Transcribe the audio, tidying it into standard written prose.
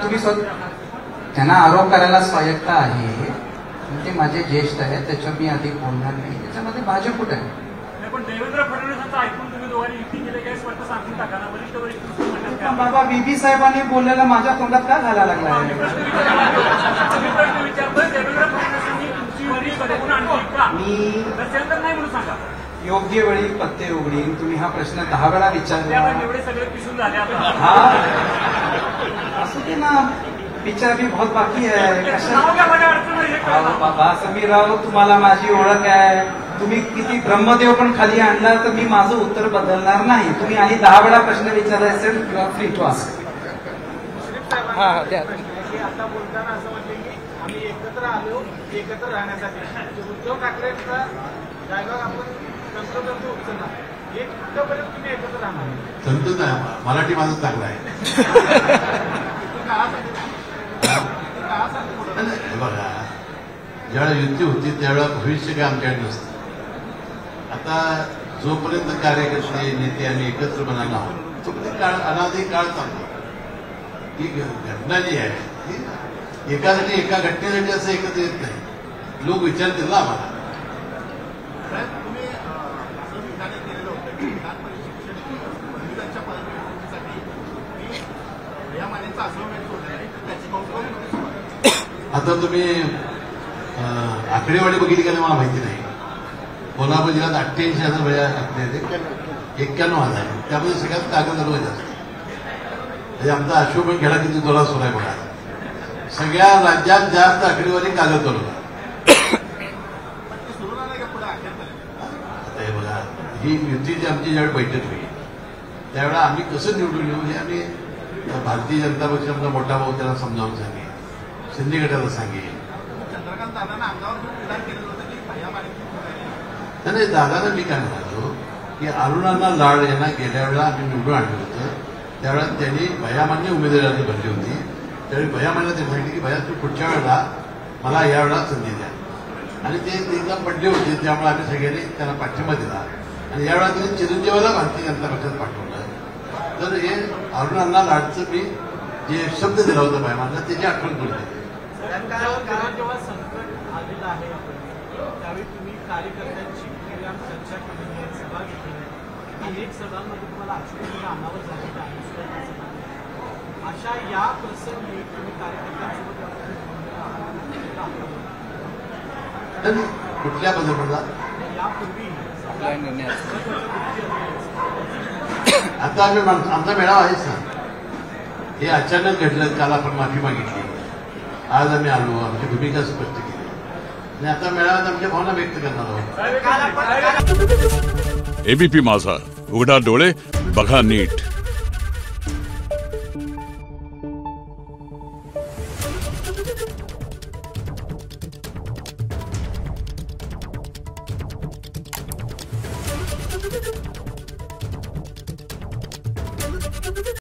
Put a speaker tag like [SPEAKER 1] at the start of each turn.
[SPEAKER 1] तुम्ही त्यांना आरोप करायला स्वायत्ता आहे, ते माझे ज्येष्ठ आहेत, त्याच्यावर मी अधिक बोलणार नाही. त्याच्यामध्ये भाजप कुठे आहे?
[SPEAKER 2] पण देवेंद्र फडणवीसांचं ऐकून तुम्ही दोघांनी युती केली काय स्वतः सांगून टाका ना. वरिष्ठ
[SPEAKER 1] बाबा बीबी साहेबांनी बोललेला माझ्या तोंडात काय घालायला लागला?
[SPEAKER 2] विचारतोय देवेंद्र फडणवीसांनी तुमची वरी बदलून आणली का? मी नसेल तर नाही म्हणून सांगा.
[SPEAKER 1] योग्य वेळी पत्ते उघडीन. तुम्ही हा प्रश्न 10 वेळा विचारला.
[SPEAKER 2] एवढे सगळे पिसून झाले आता.
[SPEAKER 1] हा असू दे ना, पिक्चर अभी बहुत बाकी है. बाबा समीरराव, तुम्हाला माझी ओळख आहे. तुम्ही किती ब्रह्मदेव पण खाली आणला तर मी माझं उत्तर बदलणार नाही. तुम्ही आणि 10 वेळा प्रश्न विचारला असेल, you are free to ask.
[SPEAKER 3] आता बोलताना असं म्हटले की आम्ही एकत्र आलो एकत्र राहण्यासाठी. उद्धव ठाकरेंचा जायभाग आपण तंतोतंत उचलला. एक कुठपर्यंत तुम्ही एकत्र राहणार?
[SPEAKER 4] तंतोतंत नाही, मराठी माझं चांगलं आहे. बघा, ज्यावेळेला युती होती त्यावेळेला भविष्य काय आमच्याकडे नसतं. आता जोपर्यंत कार्यकर्ते नेते आम्ही एकत्र बनायला आहोत तोपर्यंत काळ अनादी काळ चालतो. ही घटना जी आहे ती एकासाठी एका घटनेसाठी असं एकत्र येत नाही. लोक विचारतील ना आम्हाला.
[SPEAKER 3] तुम्ही असं विधान केलेलं होतं की विधान परिषदेच्या पदवीसाठी या मानेचा असं त्याची कौतुक.
[SPEAKER 4] आता तुम्ही आकडेवाडी बघितली का मला माहिती नाही. कोल्हापूर जिल्ह्यात 88,000 वया असले, 91,000. त्यामध्ये सगळ्यात कागद जास्त. म्हणजे आमचा अशोक पण खेळा किती जोरात सुरू आहे बघा. सगळ्या राज्यात जास्त आकडेवारी कागद चालवला. आता हे बघा, ही युतीची आमची ज्यावेळी बैठक होईल त्यावेळेला आम्ही कसं निवडून येऊ हे आम्ही भारतीय जनता पक्ष आमचा मोठा भाऊ त्याला समजावून सांगेल, शिंदे गटाला सांगेल.
[SPEAKER 3] चंद्रकांत दादांना अंगावर विधान केलेलं होतं की भैया माने.
[SPEAKER 4] नाही, दादाला मी काय म्हणालो की अरुणांना लाड यांना गेल्या वेळेला आम्ही निवडून आणलं होतं. त्यावेळेला त्यांनी भयामान्य उमेदवारी भरली होती. त्यावेळी भयामान्य ते सांगितले की भया तू पुढच्या वेळेला मला यावेळेला संधी द्या. आणि ते एकदा पडले होते, त्यामुळे आम्ही सगळ्यांनी त्यांना पाठिंबा दिला. आणि यावेळेला त्यांनी चिरंजीवाला भारतीय जनता पक्षात पाठवलं. तर हे अरुणांना लाडचं मी जे शब्द दिला होता भयामानला त्याची आठवण करून दिली.
[SPEAKER 3] जेव्हा संकट आलेलं आहे त्यावेळी तुम्ही कार्यकर्त्यांची चर्चा केलेली आहे, सभा घेतली आहे. अनेक सभांमध्ये तुम्हाला आश्वासन आणावं झालेलं आहे. अशा या प्रसंगी तुम्ही कार्यकर्त्यांसोबत
[SPEAKER 4] कुठल्या बदलला
[SPEAKER 3] यापूर्वी
[SPEAKER 4] आता आम्ही आमचा मेळावा आहेच ना. हे अचानक घडलं, काल आपण माफी मागितली, आज आम्ही आलो, आमची भूमिका स्पष्ट केली आणि आता मेळाव्यात आमच्या भावना व्यक्त करणार आहोत.
[SPEAKER 5] एबीपी माझा, उघडा डोळे बघा नीट.
[SPEAKER 6] Thank you.